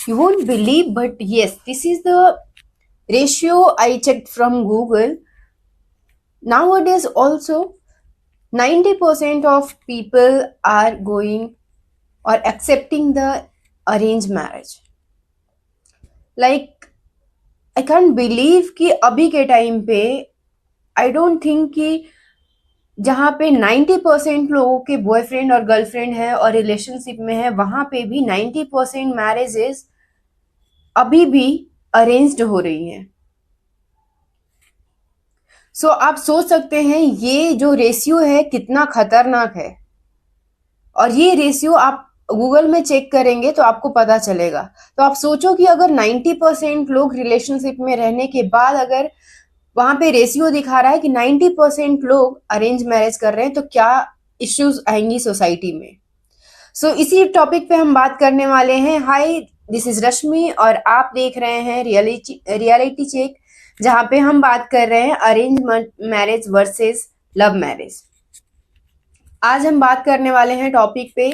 You won't believe, but yes, this is the ratio I checked from Google. Nowadays, also, 90% of people are going or accepting the arranged marriage. Like, I can't believe कि अभी के time पे I don't think कि जहाँ पे 90% लोगों के boyfriend और गर्लफ्रेंड है और रिलेशनशिप में है, वहां पे भी 90% मैरिजेस अभी भी अरेंज्ड हो रही हैं। सो आप सोच सकते हैं ये जो रेशियो है कितना खतरनाक है। और ये रेशियो आप गूगल में चेक करेंगे तो आपको पता चलेगा। तो आप सोचो कि अगर 90% लोग रिलेशनशिप में रहने के बाद अगर वहां पे रेशियो दिखा रहा है कि 90% लोग अरेंज मैरिज कर रहे हैं, तो क्या इश्यूज आएंगी सोसाइटी में। इसी टॉपिक पे हम बात करने वाले हैं। हाय, दिस इज रश्मि और आप देख रहे हैं रियलिटी चेक, जहां पे हम बात कर रहे हैं arrange marriage versus love marriage. आज हम बात करने वाले हैं टॉपिक पे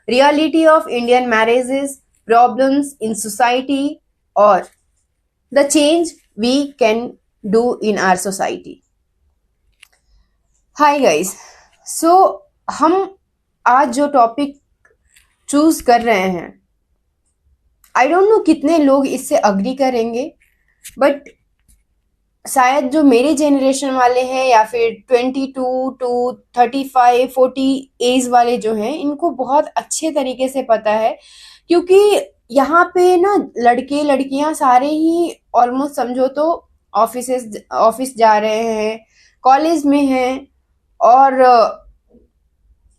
reality of Indian marriages, problems in society और the change we can do in our society. Hi guys, so हम आज जो टॉपिक चूज कर रहे हैं, आई डोंट नो कितने लोग इससे अग्री करेंगे, बट शायद जो मेरे जनरेशन वाले हैं या फिर 22 to 35 40 एज वाले जो हैं, इनको बहुत अच्छे तरीके से पता है। क्योंकि यहाँ पे ना लड़के लड़कियां सारे ही ऑलमोस्ट समझो तो ऑफिस जा रहे हैं, कॉलेज में हैं और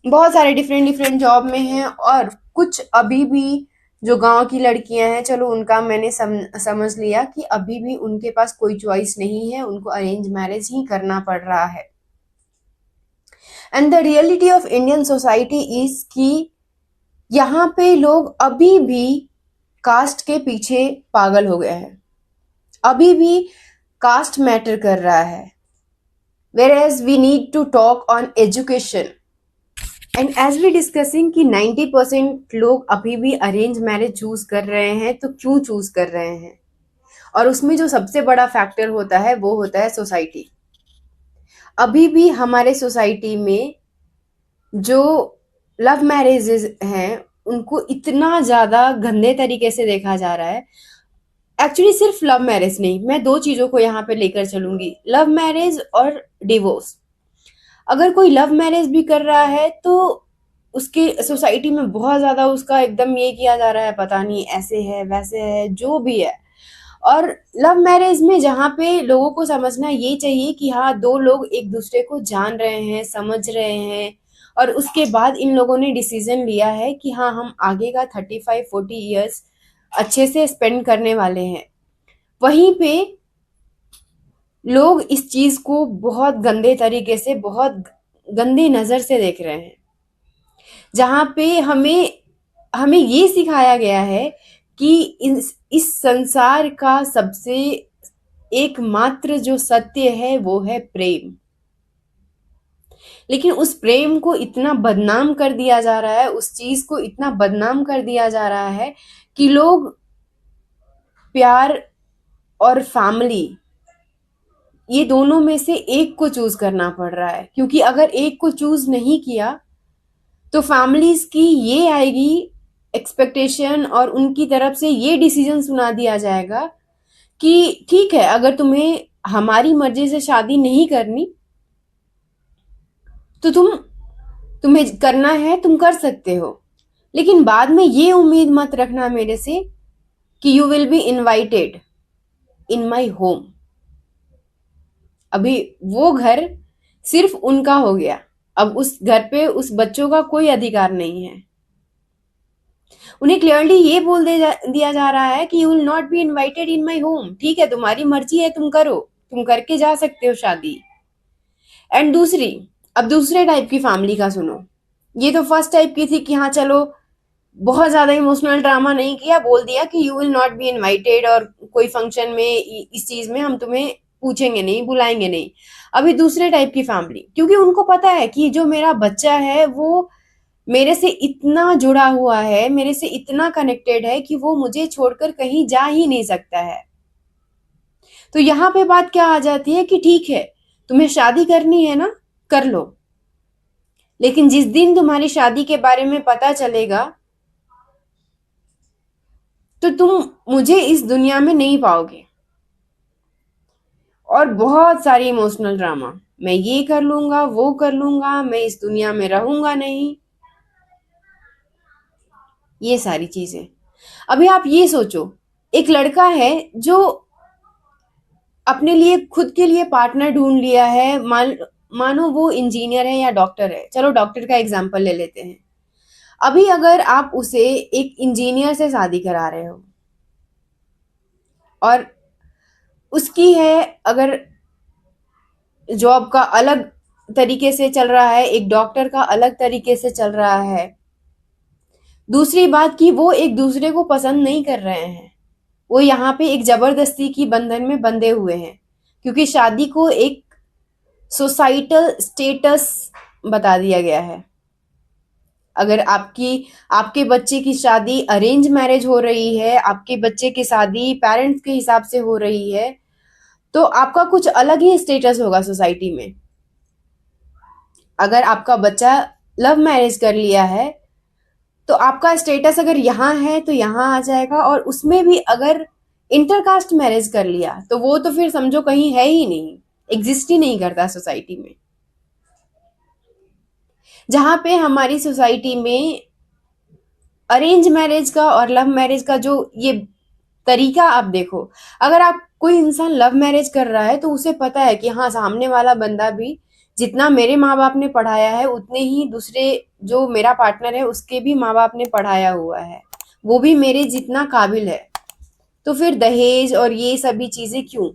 बहुत सारे डिफरेंट डिफरेंट जॉब में हैं। और कुछ अभी भी जो गांव की लड़कियां हैं, चलो उनका मैंने समझ लिया कि अभी भी उनके पास कोई चॉइस नहीं है, उनको अरेंज मैरिज ही करना पड़ रहा है। And the reality of Indian society is कि यहाँ पे लोग अभी भी कास्ट के पीछे पागल हो गए हैं। अभी भी कास्ट मैटर कर रहा है, where as we need to talk on education. And as we discussing कि 90% लोग अभी भी अरेंज मैरिज चूज कर रहे हैं, तो क्यों चूज कर रहे हैं। और उसमें जो सबसे बड़ा फैक्टर होता है वो होता है सोसाइटी। अभी भी हमारे सोसाइटी में जो लव मैरिजेस हैं उनको इतना ज्यादा गंदे तरीके से देखा जा रहा है। एक्चुअली सिर्फ लव मैरिज नहीं, मैं दो चीजों को यहाँ पे लेकर चलूंगी, लव मैरिज और डिवोर्स। अगर कोई लव मैरिज भी कर रहा है तो उसके सोसाइटी में बहुत ज्यादा उसका एकदम ये किया जा रहा है, पता नहीं ऐसे है वैसे है जो भी है। और लव मैरिज में जहाँ पे लोगों को समझना ये चाहिए कि हाँ, दो लोग एक दूसरे को जान रहे हैं, समझ रहे हैं, और उसके बाद इन लोगों ने डिसीजन लिया है कि हाँ, हम आगे का 35 40 ईयर्स अच्छे से स्पेंड करने वाले हैं। वहीं पे लोग इस चीज को बहुत गंदे तरीके से, बहुत गंदी नजर से देख रहे हैं। जहां पे हमें हमें ये सिखाया गया है कि इस संसार का सबसे एकमात्र जो सत्य है वो है प्रेम। लेकिन उस प्रेम को इतना बदनाम कर दिया जा रहा है, उस चीज को इतना बदनाम कर दिया जा रहा है कि लोग प्यार और फैमिली, ये दोनों में से एक को चूज करना पड़ रहा है। क्योंकि अगर एक को चूज नहीं किया तो फैमिलीज की ये आएगी एक्सपेक्टेशन, और उनकी तरफ से ये डिसीजन सुना दिया जाएगा कि ठीक है, अगर तुम्हें हमारी मर्जी से शादी नहीं करनी तो तुम्हें करना है, तुम कर सकते हो, लेकिन बाद में ये उम्मीद मत रखना मेरे से कि you will be invited in my home. अभी वो घर सिर्फ उनका हो गया, अब उस घर पे उस बच्चों का कोई अधिकार नहीं है। उन्हें क्लियरली ये दिया जा रहा है कि you will not be invited in my home. ठीक है, तुम्हारी मर्जी है, तुम करो, तुम करके जा सकते हो शादी। एंड अब दूसरे टाइप की फैमिली का सुनो। ये तो फर्स्ट टाइप की थी कि हाँ चलो, बहुत ज्यादा इमोशनल ड्रामा नहीं किया, बोल दिया कि you will not be invited, और कोई फंक्शन में इस चीज में हम तुम्हें पूछेंगे नहीं, बुलाएंगे नहीं। अभी दूसरे टाइप की फैमिली, क्योंकि उनको पता है कि जो मेरा बच्चा है वो मेरे से इतना जुड़ा हुआ है, मेरे से इतना कनेक्टेड है कि वो मुझे छोड़कर कहीं जा ही नहीं सकता है। तो यहाँ पे बात क्या आ जाती है कि ठीक है, तुम्हें शादी करनी है ना, कर लो, लेकिन जिस दिन तुम्हारी शादी के बारे में पता चलेगा तो तुम मुझे इस दुनिया में नहीं पाओगे। और बहुत सारी इमोशनल ड्रामा, मैं ये कर लूंगा, वो कर लूंगा, मैं इस दुनिया में रहूंगा नहीं, ये सारी चीजें। अभी आप ये सोचो, एक लड़का है जो अपने लिए, खुद के लिए पार्टनर ढूंढ लिया है, मानो वो इंजीनियर है या डॉक्टर है, चलो डॉक्टर का एग्जाम्पल ले लेते हैं। अभी अगर आप उसे एक इंजीनियर से शादी करा रहे हो और उसकी है अगर जॉब का अलग तरीके से चल रहा है, एक डॉक्टर का अलग तरीके से चल रहा है, दूसरी बात कि वो एक दूसरे को पसंद नहीं कर रहे हैं, वो यहाँ पे एक जबरदस्ती की बंधन में बंधे हुए हैं, क्योंकि शादी को एक सोसाइटल स्टेटस बता दिया गया है। अगर आपके बच्चे की शादी अरेंज मैरिज हो रही है, आपके बच्चे की शादी पेरेंट्स के हिसाब से हो रही है, तो आपका कुछ अलग ही स्टेटस होगा सोसाइटी में। अगर आपका बच्चा लव मैरिज कर लिया है तो आपका स्टेटस अगर यहाँ है तो यहाँ आ जाएगा, और उसमें भी अगर इंटरकास्ट मैरिज कर लिया तो वो तो फिर समझो कहीं है ही नहीं, एग्जिस्ट ही नहीं करता सोसाइटी में। जहां पे हमारी सोसाइटी में अरेंज मैरिज का और लव मैरिज का जो ये तरीका आप देखो, अगर आप कोई इंसान लव मैरिज कर रहा है तो उसे पता है कि हाँ, सामने वाला बंदा भी जितना मेरे माँ बाप ने पढ़ाया है उतने ही दूसरे जो मेरा पार्टनर है उसके भी माँ बाप ने पढ़ाया हुआ है, वो भी मेरे जितना काबिल है, तो फिर दहेज और ये सभी चीजें क्यों।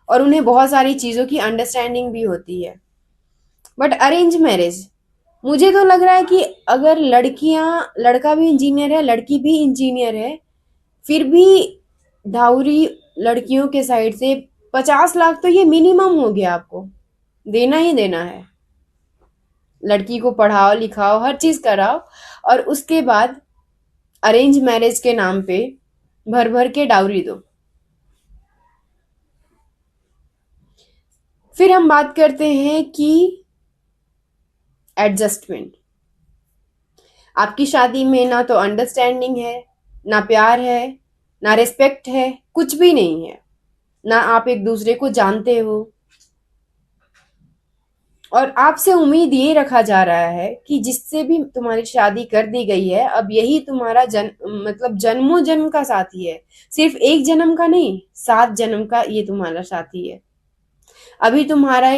और उन्हें बहुत सारी चीजों की अंडरस्टैंडिंग भी होती है। बट अरेंज मैरिज, मुझे तो लग रहा है कि अगर लड़का भी इंजीनियर है, लड़की भी इंजीनियर है, फिर भी डाउरी लड़कियों के साइड से 50 लाख तो ये मिनिमम हो गया, आपको देना ही देना है। लड़की को पढ़ाओ लिखाओ हर चीज कराओ, और उसके बाद अरेंज मैरिज के नाम पे भर भर के डाउरी दो। फिर हम बात करते हैं कि एडजस्टमेंट। आपकी शादी में ना तो अंडरस्टैंडिंग है, ना प्यार है, ना रिस्पेक्ट है, कुछ भी नहीं है, ना आप एक दूसरे को जानते हो, और आपसे उम्मीद ये रखा जा रहा है कि जिससे भी तुम्हारी शादी कर दी गई है अब यही तुम्हारा मतलब जन्मों जन्म का साथी है, सिर्फ एक जन्म का नहीं, 7 जन्म का ये तुम्हारा साथी है। अभी तुम्हारा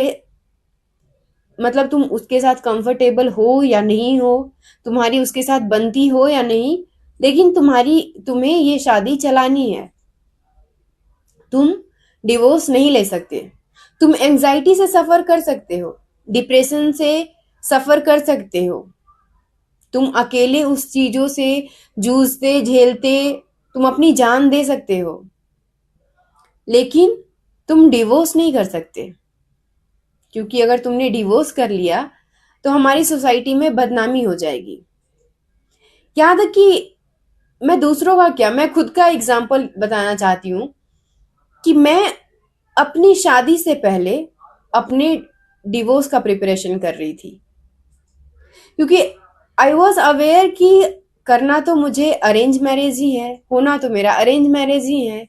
मतलब तुम उसके साथ कंफर्टेबल हो या नहीं हो, तुम्हारी उसके साथ बनती हो या नहीं, लेकिन तुम्हें ये शादी चलानी है। तुम डिवोर्स नहीं ले सकते। तुम एंजाइटी से सफर कर सकते हो, डिप्रेशन से सफर कर सकते हो, तुम अकेले उस चीजों से जूझते झेलते तुम अपनी जान दे सकते हो, लेकिन तुम डिवोर्स नहीं कर सकते, क्योंकि अगर तुमने डिवोर्स कर लिया तो हमारी सोसाइटी में बदनामी हो जाएगी। यहाँ तक कि मैं दूसरों का क्या, मैं खुद का एग्जाम्पल बताना चाहती हूँ कि मैं अपनी शादी से पहले अपने डिवोर्स का प्रिपरेशन कर रही थी, क्योंकि आई वॉज अवेयर कि करना तो मुझे अरेंज मैरिज ही है, होना तो मेरा अरेंज मैरिज ही है,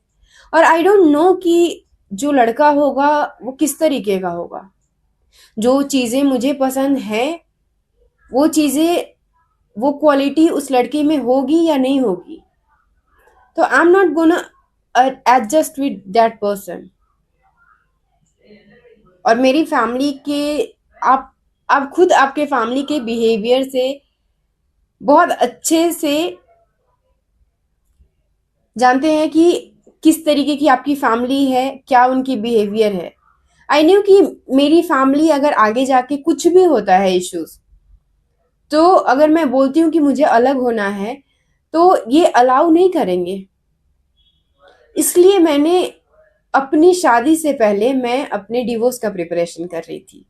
और आई डोंट नो कि जो लड़का होगा वो किस तरीके का होगा, जो चीजें मुझे पसंद है वो चीजें, वो क्वालिटी उस लड़के में होगी या नहीं होगी, तो I am not gonna adjust with that person. और मेरी फैमिली के, आप खुद आपके फैमिली के बिहेवियर से बहुत अच्छे से जानते हैं कि किस तरीके की आपकी फैमिली है, क्या उनकी बिहेवियर है। आई न्यू कि मेरी फैमिली अगर आगे जाके कुछ भी होता है इश्यूज, तो अगर मैं बोलती हूँ कि मुझे अलग होना है तो ये अलाउ नहीं करेंगे। इसलिए मैंने अपनी शादी से पहले मैं अपने डिवोर्स का प्रिपरेशन कर रही थी।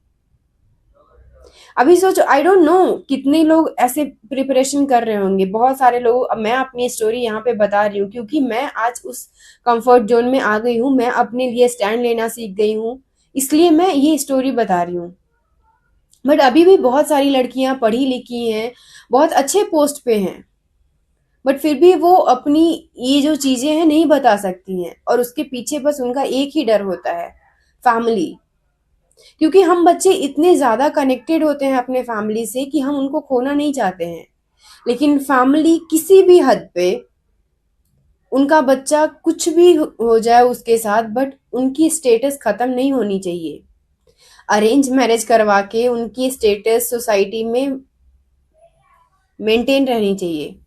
अभी सोचो, आई डोंट नो कितने लोग ऐसे प्रिपरेशन कर रहे होंगे, बहुत सारे लोग। अब मैं अपनी स्टोरी यहाँ पे बता रही हूँ क्योंकि मैं आज उस कंफर्ट जोन में आ गई हूँ, मैं अपने लिए स्टैंड लेना सीख गई हूँ, इसलिए मैं ये स्टोरी बता रही हूँ। बट अभी भी बहुत सारी लड़कियां पढ़ी लिखी हैं, बहुत अच्छे पोस्ट पे हैं, बट फिर भी वो अपनी ये जो चीजें हैं नहीं बता सकती हैं, और उसके पीछे बस उनका एक ही डर होता है, फैमिली। क्योंकि हम बच्चे इतने ज्यादा कनेक्टेड होते हैं अपने फैमिली से कि हम उनको खोना नहीं चाहते हैं, लेकिन फैमिली किसी भी हद पे, उनका बच्चा कुछ भी हो जाए उसके साथ, बट उनकी स्टेटस खत्म नहीं होनी चाहिए। अरेंज मैरिज करवा के उनकी स्टेटस सोसाइटी में मेंटेन रहनी चाहिए।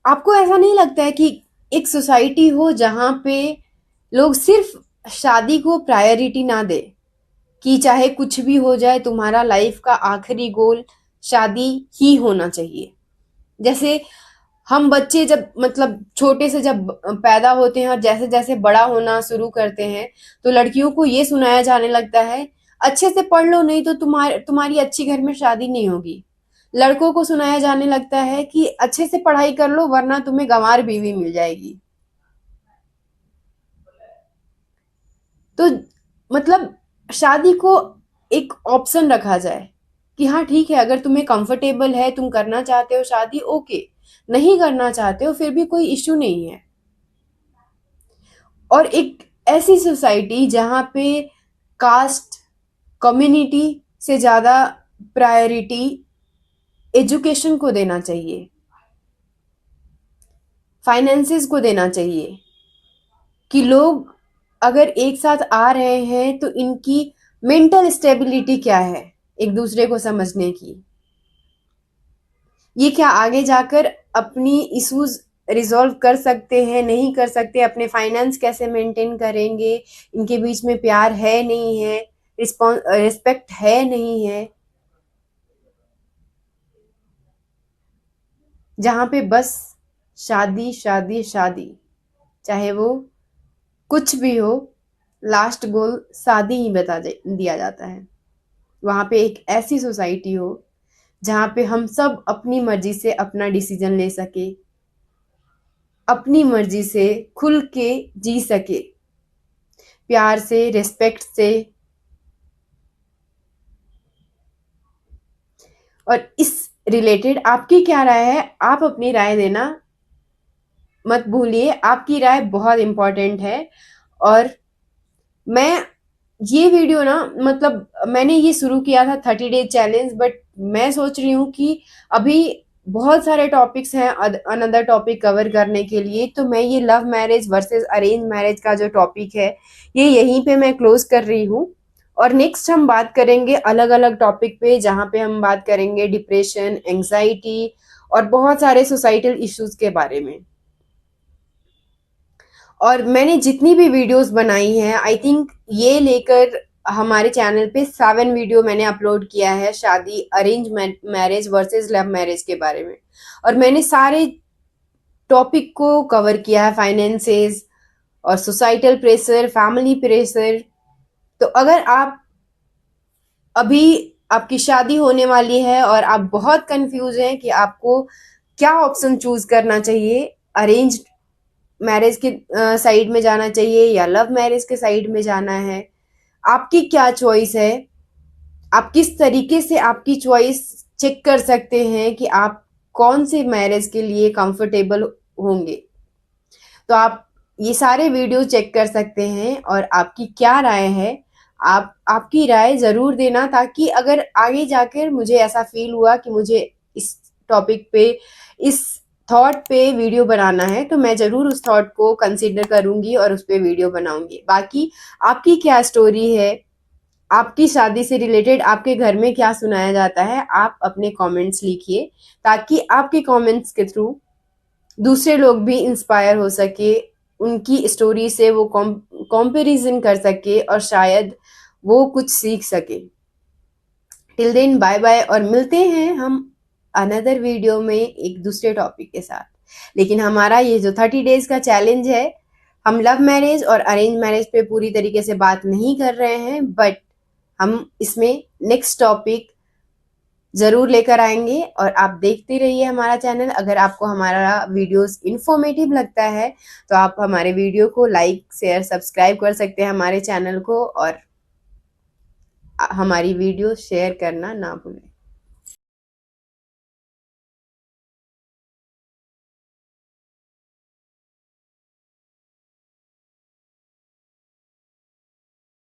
आपको ऐसा नहीं लगता है कि एक सोसाइटी हो जहां पे लोग सिर्फ शादी को प्रायोरिटी ना दे, कि चाहे कुछ भी हो जाए तुम्हारा लाइफ का आखिरी गोल शादी ही होना चाहिए। जैसे हम बच्चे जब मतलब छोटे से जब पैदा होते हैं और जैसे जैसे बड़ा होना शुरू करते हैं, तो लड़कियों को ये सुनाया जाने लगता है, अच्छे से पढ़ लो नहीं तो तुम्हारी अच्छी घर में शादी नहीं होगी। लड़कों को सुनाया जाने लगता है कि अच्छे से पढ़ाई कर लो वरना तुम्हें गंवार बीवी मिल जाएगी। तो मतलब शादी को एक ऑप्शन रखा जाए कि हाँ ठीक है, अगर तुम्हें कंफर्टेबल है, तुम करना चाहते हो शादी, ओके। नहीं करना चाहते हो फिर भी कोई इश्यू नहीं है। और एक ऐसी सोसाइटी जहां पे कास्ट, कम्युनिटी से ज्यादा प्रायोरिटी एजुकेशन को देना चाहिए, फाइनेंसेस को देना चाहिए, कि लोग अगर एक साथ आ रहे हैं तो इनकी मेंटल स्टेबिलिटी क्या है, एक दूसरे को समझने की। ये क्या आगे जाकर अपनी इश्यूज रिजॉल्व कर सकते हैं, नहीं कर सकते, अपने फाइनेंस कैसे मेंटेन करेंगे, इनके बीच में प्यार है नहीं है, रिस्पेक्ट है नहीं है, जहां पे बस शादी शादी शादी, चाहे वो कुछ भी हो, लास्ट गोल शादी ही दिया जाता है। वहां पे एक ऐसी सोसाइटी हो जहां पे हम सब अपनी मर्जी से अपना डिसीजन ले सके, अपनी मर्जी से खुल के जी सके, प्यार से, रिस्पेक्ट से। और इस रिलेटेड आपकी क्या राय है, आप अपनी राय देना मत भूलिए, आपकी राय बहुत इंपॉर्टेंट है। और मैं ये वीडियो ना, मतलब मैंने ये शुरू किया था 30 डेज चैलेंज, बट मैं सोच रही हूँ कि अभी बहुत सारे टॉपिक्स हैं अनदर टॉपिक कवर करने के लिए, तो मैं ये love marriage versus arrange marriage का जो टॉपिक है ये यहीं पे मैं क्लोज कर रही हूँ। और नेक्स्ट हम बात करेंगे अलग अलग टॉपिक पे, जहाँ पे हम बात करेंगे डिप्रेशन, एंग्जाइटी और बहुत सारे सोसाइटल इश्यूज के बारे में। और मैंने जितनी भी वीडियोस बनाई हैं, आई थिंक ये लेकर हमारे चैनल पे 7 वीडियो मैंने अपलोड किया है शादी, arrange marriage versus love marriage के बारे में। और मैंने सारे टॉपिक को कवर किया है, फाइनेंसेस और सोसाइटल प्रेशर, फैमिली प्रेशर। तो अगर आप अभी आपकी शादी होने वाली है और आप बहुत कंफ्यूज हैं कि आपको क्या ऑप्शन चूज करना चाहिए, अरेंज मैरिज के साइड में जाना चाहिए या लव मैरिज के साइड में जाना है, आपकी क्या चॉइस है, आप किस तरीके से आपकी चॉइस चेक कर सकते हैं कि आप कौन से मैरिज के लिए कंफर्टेबल होंगे, तो आप ये सारे वीडियो चेक कर सकते हैं। और आपकी क्या राय है, आप आपकी राय जरूर देना, ताकि अगर आगे जाकर मुझे ऐसा फील हुआ कि मुझे इस टॉपिक पे, इस थॉट पे वीडियो बनाना है, तो मैं जरूर उस थॉट को कंसीडर करूंगी और उस पे वीडियो बनाऊंगी। बाकी आपकी क्या स्टोरी है, आपकी शादी से रिलेटेड आपके घर में क्या सुनाया जाता है, आप अपने कमेंट्स लिखिए, ताकि आपके कमेंट्स के थ्रू दूसरे लोग भी इंस्पायर हो सके, उनकी स्टोरी से वो कंपैरिजन कर सके और शायद वो कुछ सीख सके। टिल देन बाय बाय, और मिलते हैं हम अनदर वीडियो में एक दूसरे टॉपिक के साथ। लेकिन हमारा ये जो 30 डेज का चैलेंज है, हम लव मैरिज और अरेंज मैरिज पे पूरी तरीके से बात नहीं कर रहे हैं, बट हम इसमें नेक्स्ट टॉपिक जरूर लेकर आएंगे और आप देखते रहिए हमारा चैनल। अगर आपको हमारा वीडियोस इन्फॉर्मेटिव लगता है तो आप हमारे वीडियो को लाइक शेयर सब्सक्राइब कर सकते हैं हमारे चैनल को, और हमारी वीडियो शेयर करना ना भूलें।